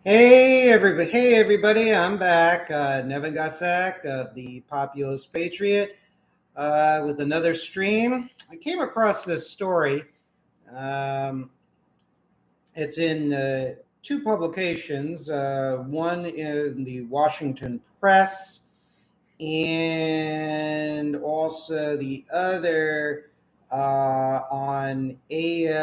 Hey everybody, I'm back. Nevin Gasak of the Populist Patriot with another stream. I came across this story. Um, it's in two publications, one in the Washington Press and also the other on AL.com.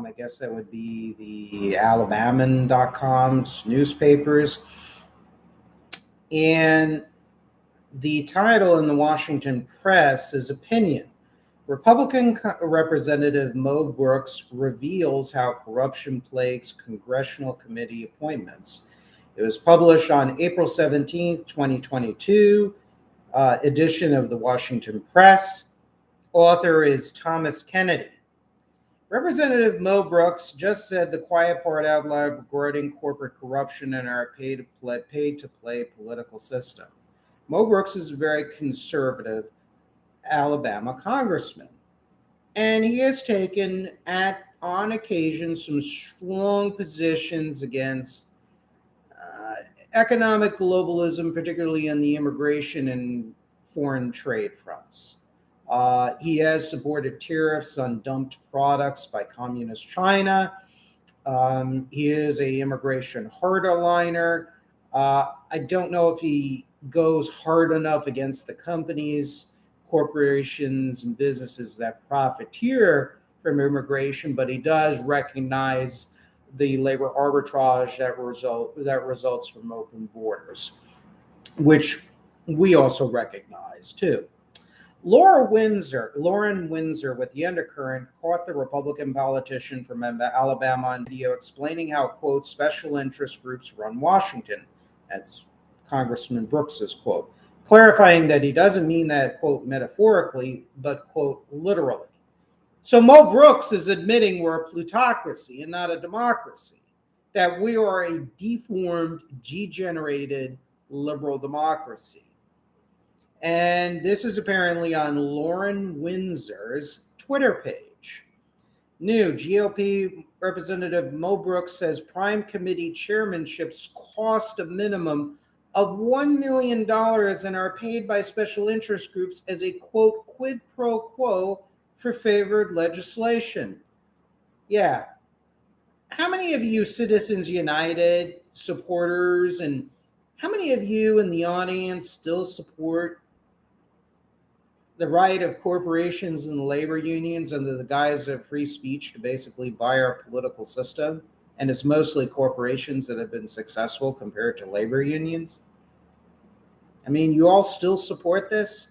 I guess that would be the Alabaman.com's newspapers. And the title in the Washington Press is Opinion. Republican Representative Mo Brooks reveals how corruption plagues congressional committee appointments. It was published on April 17th, 2022, edition of the Washington Press. Author is Thomas Kennedy. Representative Mo Brooks just said the quiet part out loud regarding corporate corruption in our paid-to-play political system. Mo Brooks is a very conservative Alabama congressman, and he has taken, on occasion, some strong positions against economic globalism, particularly on the immigration and foreign trade fronts. He has supported tariffs on dumped products by communist China. He is a immigration hardliner. I don't know if he goes hard enough against the companies, corporations, and businesses that profiteer from immigration, but he does recognize the labor arbitrage that results from open borders, which we also recognize too. Lauren Windsor with The Undercurrent caught the Republican politician from Alabama on video explaining how, quote, special interest groups run Washington. That's Congressman Brooks's quote, clarifying that he doesn't mean that, quote, metaphorically, but, quote, literally. So Mo Brooks is admitting we're a plutocracy and not a democracy, that we are a deformed, degenerated liberal democracy. And this is apparently on Lauren Windsor's Twitter page. New GOP Representative Mo Brooks says Prime Committee chairmanships cost a minimum of $1 million and are paid by special interest groups as a, quote, quid pro quo for favored legislation. Yeah. How many of you Citizens United supporters and how many of you in the audience still support the right of corporations and labor unions under the guise of free speech to basically buy our political system? And it's mostly corporations that have been successful compared to labor unions. I mean, you all still support this?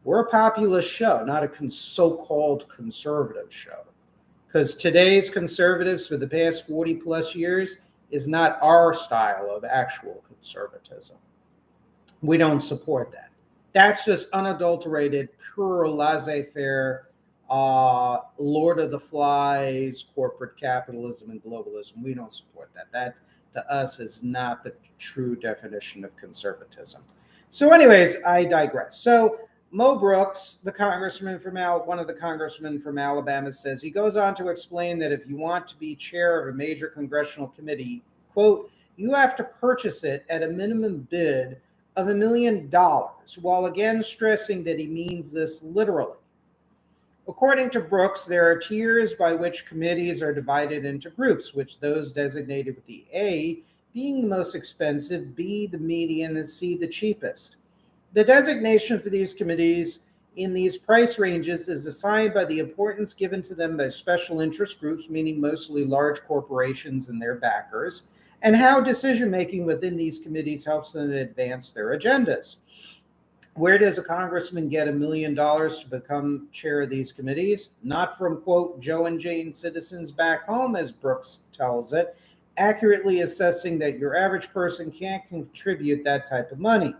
We're a populist show, not a so-called conservative show. Because today's conservatives for the past 40 plus years is not our style of actual conservatism. We don't support that. That's just unadulterated, pure laissez-faire, Lord of the Flies, corporate capitalism and globalism. We don't support that. That, to us, is not the true definition of conservatism. So anyways, I digress. So Mo Brooks, one of the congressmen from Alabama, says he goes on to explain that if you want to be chair of a major congressional committee, quote, you have to purchase it at a minimum bid of $1 million, while again stressing that he means this literally. According to Brooks, there are tiers by which committees are divided into groups, which those designated with the A being the most expensive, B the median, and C the cheapest. The designation for these committees in these price ranges is assigned by the importance given to them by special interest groups, meaning mostly large corporations and their backers, and how decision-making within these committees helps them advance their agendas. Where does a congressman get $1 million to become chair of these committees? Not from, quote, Joe and Jane citizens back home, as Brooks tells it, accurately assessing that your average person can't contribute that type of money.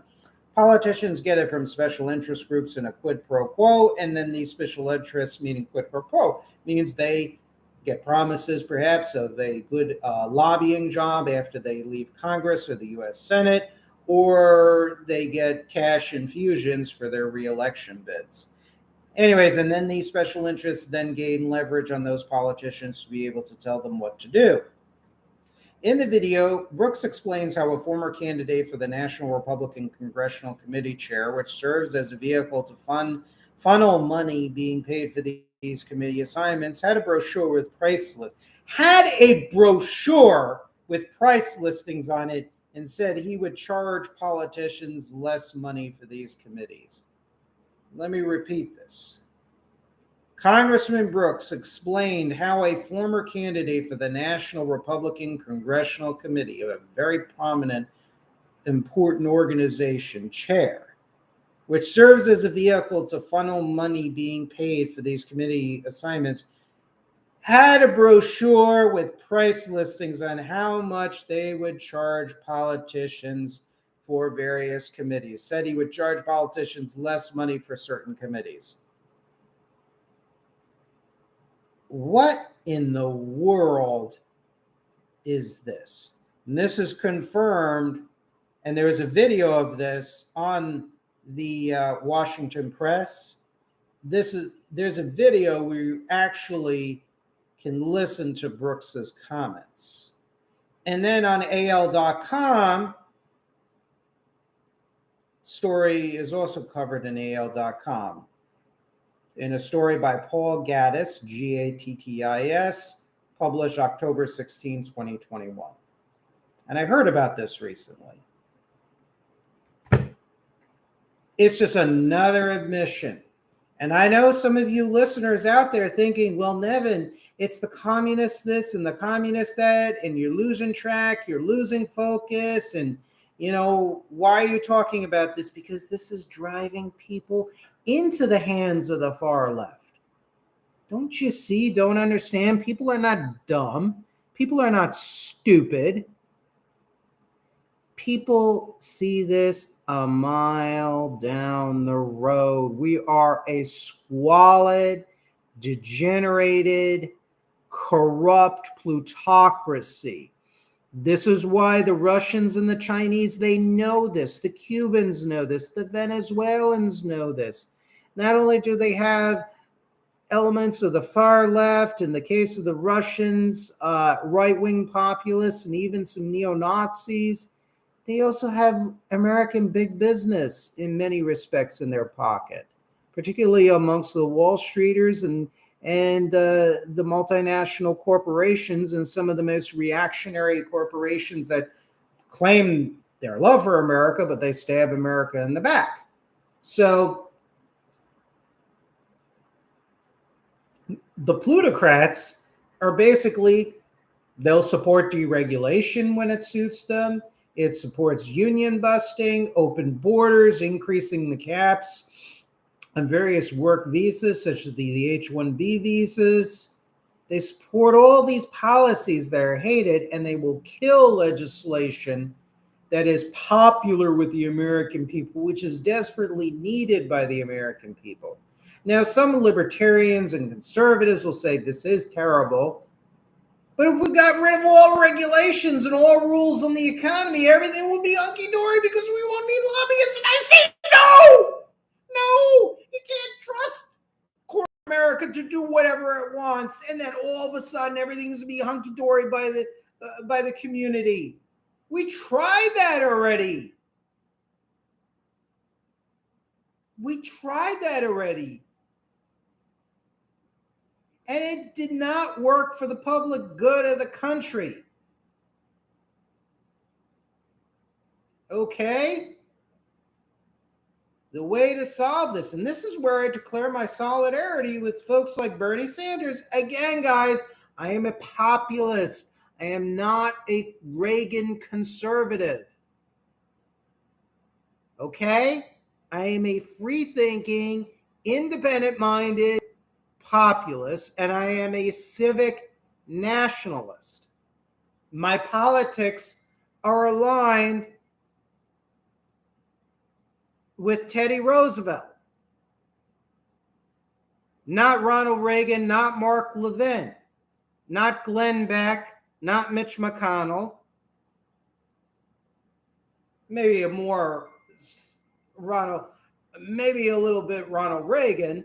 Politicians get it from special interest groups in a quid pro quo, and then these special interests, meaning quid pro quo, means they get promises perhaps of a good lobbying job after they leave Congress or the U.S. Senate, or they get cash infusions for their reelection bids. Anyways, and then these special interests then gain leverage on those politicians to be able to tell them what to do. In the video, Brooks explains how a former candidate for the National Republican Congressional Committee chair, which serves as a vehicle to funnel money being paid for these committee assignments, had a brochure with price listings on it and said he would charge politicians less money for these committees. Let me repeat this. Congressman Brooks explained how a former candidate for the National Republican Congressional Committee, a very prominent, important organization, chair, which serves as a vehicle to funnel money being paid for these committee assignments, had a brochure with price listings on how much they would charge politicians for various committees. Said he would charge politicians less money for certain committees. What in the world is this? And this is confirmed, and there is a video of this on the Washington Press. There's a video where you actually can listen to Brooks's comments. And then on AL.com, story is also covered in AL.com. In a story by Paul Gaddis, Gattis, published October 16, 2021. And I heard about this recently. It's just another admission. And I know some of you listeners out there thinking, well, Nevin, it's the communist this and the communist that, and you're losing track, you're losing focus, and, why are you talking about this? Because this is driving people into the hands of the far left. Don't you see? Don't understand? People are not dumb. People are not stupid. People see this a mile down the road. We are a squalid, degenerated, corrupt plutocracy. This is why the Russians and the Chinese, they know this. The Cubans know this. The Venezuelans know this. Not only do they have elements of the far left, in the case of the Russians, right-wing populists, and even some neo-Nazis, they also have American big business in many respects in their pocket, particularly amongst the Wall Streeters and the multinational corporations and some of the most reactionary corporations that claim their love for America, but they stab America in the back. So the plutocrats are basically, they'll support deregulation when it suits them. It supports union busting, open borders, increasing the caps on various work visas, such as the H-1B visas. They support all these policies that are hated, and they will kill legislation that is popular with the American people, which is desperately needed by the American people. Now, some libertarians and conservatives will say this is terrible, but if we got rid of all regulations and all rules on the economy, everything would be hunky-dory because we won't need lobbyists. And I say no, you can't trust corporate America to do whatever it wants, and then all of a sudden everything's going to be hunky-dory by the community. We tried that already. And it did not work for the public good of the country. Okay? The way to solve this, and this is where I declare my solidarity with folks like Bernie Sanders. Again, guys, I am a populist. I am not a Reagan conservative. Okay? I am a free-thinking, independent-minded populist, and I am a civic nationalist. My politics are aligned with Teddy Roosevelt, not Ronald Reagan, not Mark Levin, not Glenn Beck, not Mitch McConnell. Maybe a little bit Ronald Reagan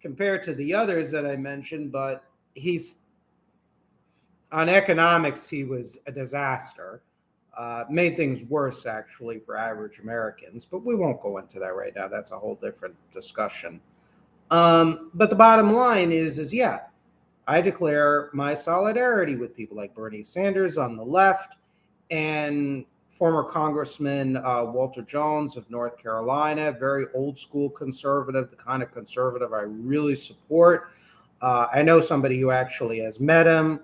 compared to the others that I mentioned, but he's On economics, he was a disaster. Made things worse, actually, for average Americans, but we won't go into that right now. That's a whole different discussion. But the bottom line is yeah, I declare my solidarity with people like Bernie Sanders on the left and former Congressman Walter Jones of North Carolina, very old school conservative, the kind of conservative I really support. I know somebody who actually has met him,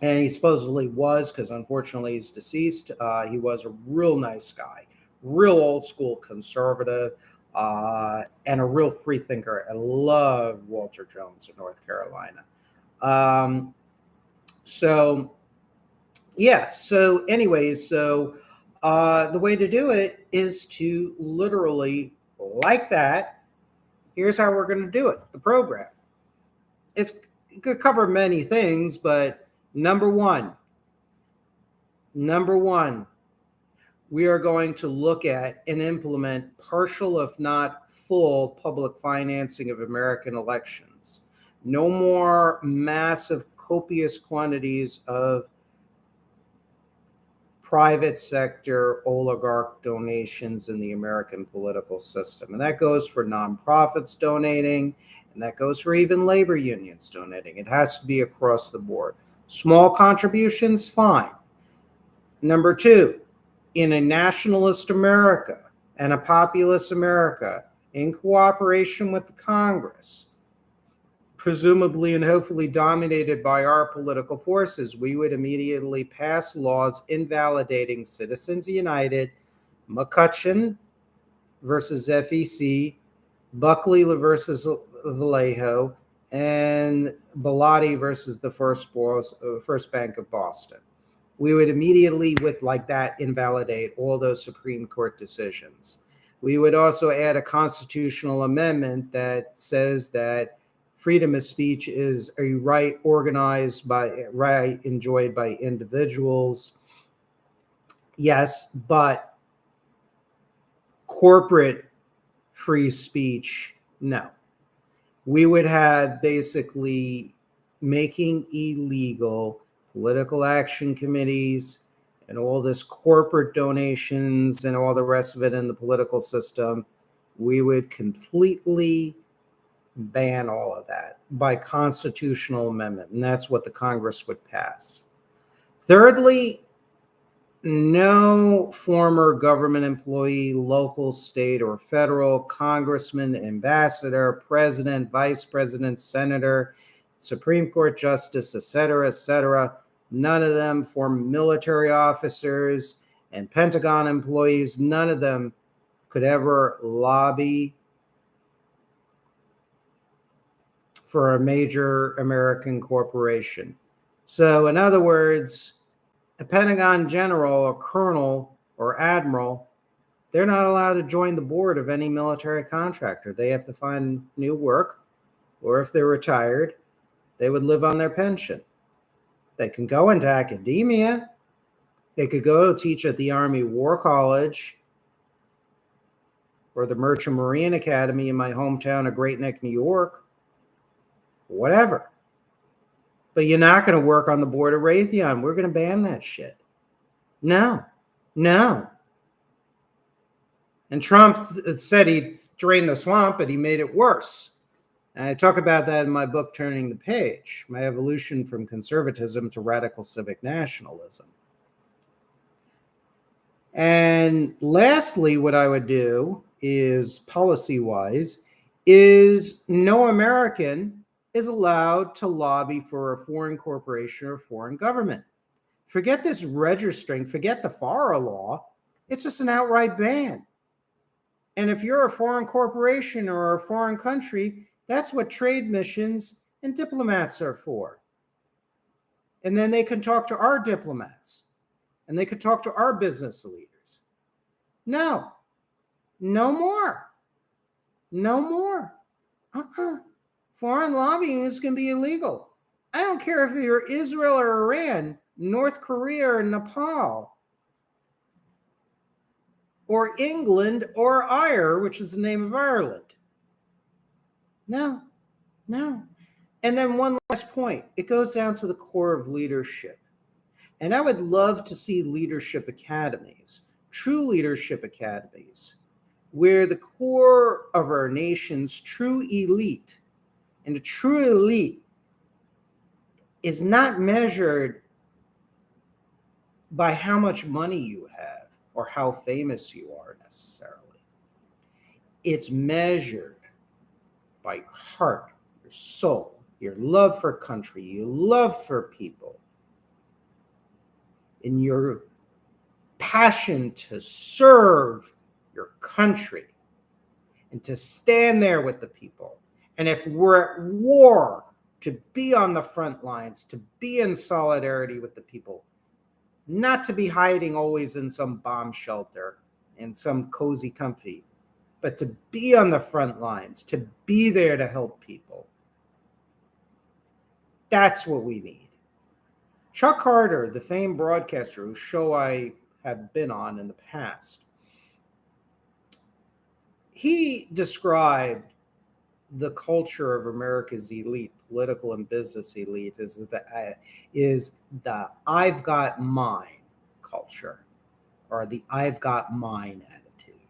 and he supposedly was, because unfortunately he's deceased. He was a real nice guy, real old school conservative, and a real free thinker. I love Walter Jones of North Carolina. So yeah. So anyways, the way to do it is to literally, like that. Here's how we're going to do it. The program. It could cover many things, but number one, we are going to look at and implement partial, if not full, public financing of American elections. No more massive, copious quantities of private sector oligarch donations in the American political system. And that goes for nonprofits donating, and that goes for even labor unions donating. It has to be across the board. Small contributions, fine. Number two, in a nationalist America and a populist America, in cooperation with the Congress, presumably and hopefully dominated by our political forces, we would immediately pass laws invalidating Citizens United, McCutcheon versus FEC, Buckley versus Vallejo, and Bellotti versus the First Bank of Boston. We would immediately, with like that, invalidate all those Supreme Court decisions. We would also add a constitutional amendment that says that freedom of speech is a right enjoyed by individuals. Yes, but corporate free speech, no. We would have basically making illegal political action committees and all this corporate donations and all the rest of it in the political system. We would completely ban all of that by constitutional amendment, and that's what the Congress would pass. Thirdly, no former government employee, local, state, or federal, congressman, ambassador, president, vice president, senator, Supreme Court justice, etc., none of them, former military officers and Pentagon employees, none of them could ever lobby for a major American corporation. So in other words, a Pentagon general or colonel or admiral, they're not allowed to join the board of any military contractor. They have to find new work, or if they're retired, they would live on their pension. They can go into academia. They could go teach at the Army War College or the Merchant Marine Academy in my hometown of Great Neck, New York. Whatever. But you're not going to work on the board of Raytheon. We're going to ban that shit. No. And Trump said he drained the swamp, but he made it worse. And I talk about that in my book, Turning the Page, my evolution from conservatism to radical civic nationalism. And lastly, what I would do is, policy-wise, is no American is allowed to lobby for a foreign corporation or foreign government. Forget this registering, forget the FARA law. It's just an outright ban. And if you're a foreign corporation or a foreign country, that's what trade missions and diplomats are for. And then they can talk to our diplomats and they could talk to our business leaders. No more. Foreign lobbying is going to be illegal. I don't care if you're Israel or Iran, North Korea or Nepal, or England or Ire, which is the name of Ireland. No. And then one last point, it goes down to the core of leadership. And I would love to see leadership academies, true leadership academies, where the core of our nation's true elite, and the true elite is not measured by how much money you have or how famous you are necessarily. It's measured by your heart, your soul, your love for country, your love for people, and your passion to serve your country and to stand there with the people. And if we're at war, to be on the front lines, to be in solidarity with the people, not to be hiding always in some bomb shelter, in some cozy comfy, but to be on the front lines, to be there to help people. That's what we need. Chuck Carter, the famed broadcaster whose show I have been on in the past, he described the culture of America's elite, political and business elite, is the I've got mine culture, or the I've got mine attitude.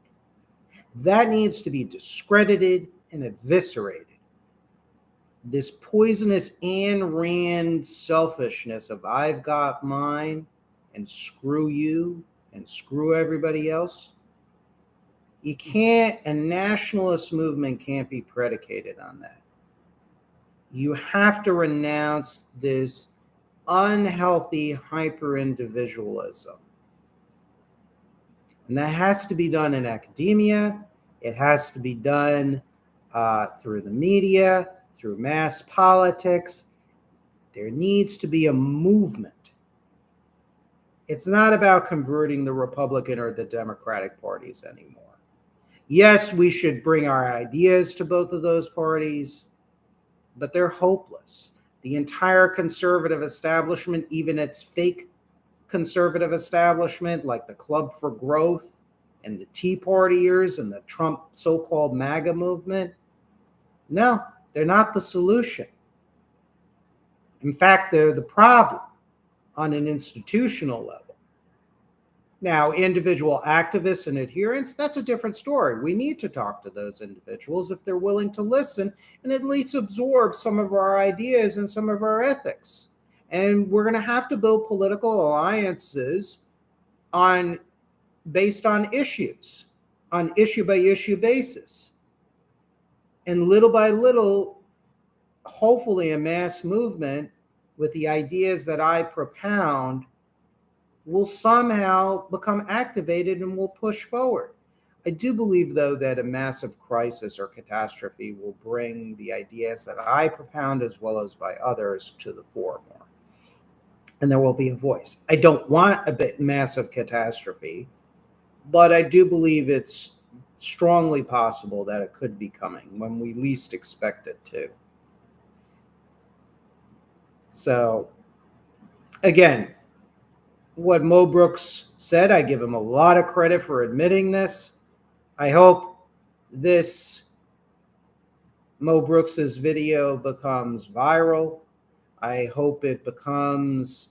That needs to be discredited and eviscerated. This poisonous Ayn Rand selfishness of I've got mine and screw you and screw everybody else. You can't, a nationalist movement can't be predicated on that. You have to renounce this unhealthy hyper-individualism. And that has to be done in academia. It has to be done through the media, through mass politics. There needs to be a movement. It's not about converting the Republican or the Democratic parties anymore. Yes, we should bring our ideas to both of those parties, but they're hopeless. The entire conservative establishment, even its fake conservative establishment, like the Club for Growth and the Tea Partiers and the Trump so-called MAGA movement, no, they're not the solution. In fact, they're the problem on an institutional level. Now, individual activists and adherents, that's a different story. We need to talk to those individuals if they're willing to listen and at least absorb some of our ideas and some of our ethics. And we're going to have to build political alliances based on issues, on issue by issue basis. And little by little, hopefully a mass movement with the ideas that I propound will somehow become activated and will push forward. I do believe, though, that a massive crisis or catastrophe will bring the ideas that I propound, as well as by others, to the fore more. And there will be a voice. I don't want a massive catastrophe, but I do believe it's strongly possible that it could be coming when we least expect it to. So, again, what Mo Brooks said, I give him a lot of credit for admitting this. I hope this Mo Brooks's video becomes viral. I hope it becomes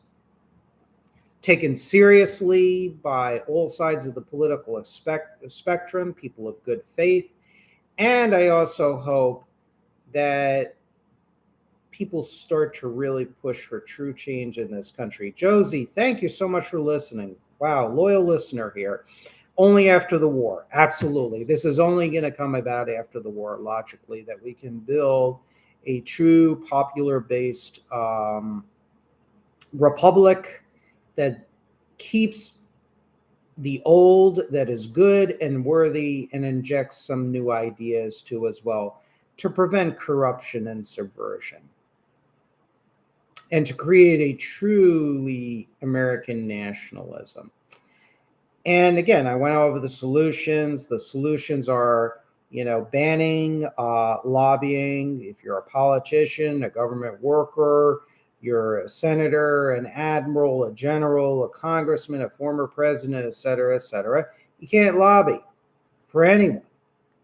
taken seriously by all sides of the political spectrum, people of good faith. And I also hope that people start to really push for true change in this country. Josie, thank you so much for listening. Wow, loyal listener here. Only after the war. Absolutely. This is only going to come about after the war, logically, that we can build a true popular-based republic that keeps the old, that is good and worthy, and injects some new ideas too as well, to prevent corruption and subversion, and to create a truly American nationalism. And again, I went over the solutions. The solutions are, banning lobbying. If you're a politician, a government worker, you're a senator, an admiral, a general, a congressman, a former president, et cetera, you can't lobby for anyone,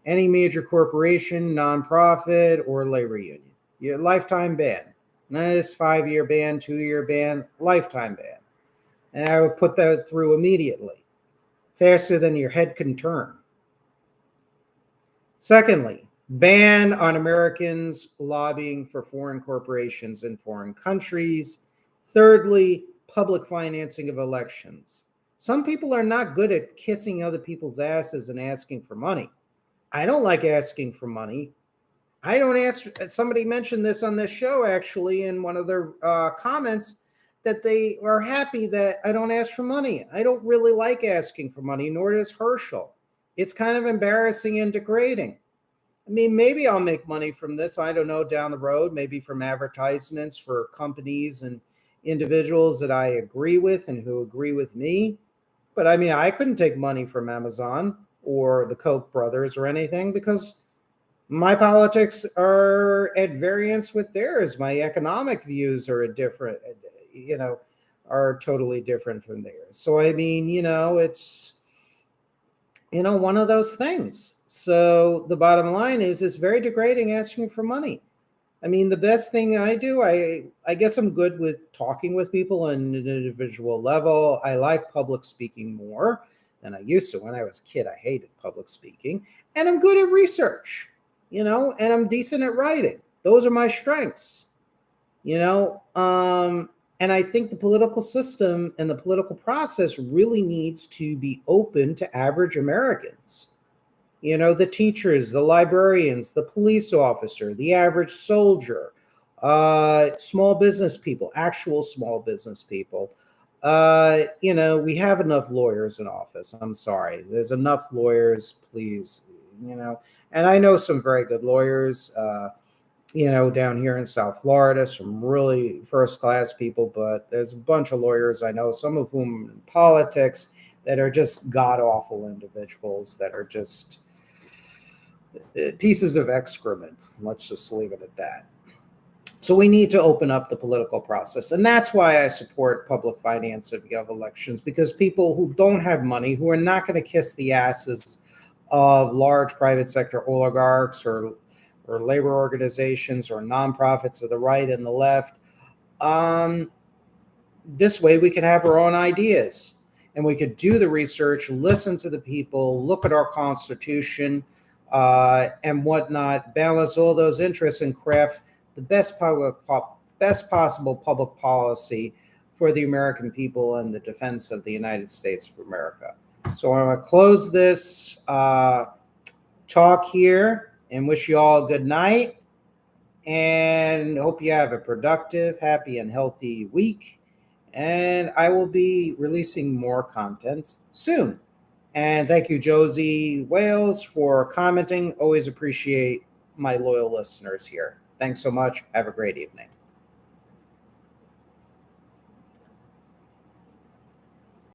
any major corporation, nonprofit, or labor union. Your lifetime ban. None of this 5-year ban, 2-year ban, lifetime ban. And I would put that through immediately, faster than your head can turn. Secondly, ban on Americans lobbying for foreign corporations in foreign countries. Thirdly, public financing of elections. Some people are not good at kissing other people's asses and asking for money. I don't like asking for money. I don't ask. Somebody mentioned this on this show, actually, in one of their comments, that they are happy that I don't ask for money. I don't really like asking for money, nor does Herschel. It's kind of embarrassing and degrading. I mean, maybe I'll make money from this. I don't know, down the road, maybe from advertisements for companies and individuals that I agree with and who agree with me. But I mean, I couldn't take money from Amazon or the Koch brothers or anything, because my politics are at variance with theirs. My economic views are different, are totally different from theirs. So, I mean, it's, one of those things. So the bottom line is, it's very degrading asking for money. I mean, the best thing I do, I guess I'm good with talking with people on an individual level. I like public speaking more than I used to. When I was a kid, I hated public speaking. And I'm good at research, and I'm decent at writing. Those are my strengths, and I think the political system and the political process really needs to be open to average Americans. The teachers, the librarians, the police officer, the average soldier, small business people, actual small business people. We have enough lawyers in office. I'm sorry. There's enough lawyers, please, and I know some very good lawyers, down here in South Florida, some really first-class people, but there's a bunch of lawyers I know, some of whom in politics, that are just god-awful individuals that are just pieces of excrement. Let's just leave it at that. So we need to open up the political process. And that's why I support public finance of elections, because people who don't have money, who are not going to kiss the asses of large private sector oligarchs or labor organizations or nonprofits of the right and the left, this way we can have our own ideas. And we could do the research, listen to the people, look at our Constitution, and whatnot, balance all those interests, and craft the best possible public policy for the American people and the defense of the United States of America. So I'm going to close this talk here and wish you all a good night, and hope you have a productive, happy, and healthy week. And I will be releasing more content soon. And thank you, Josie Wales, for commenting. Always appreciate my loyal listeners here. Thanks so much. Have a great evening.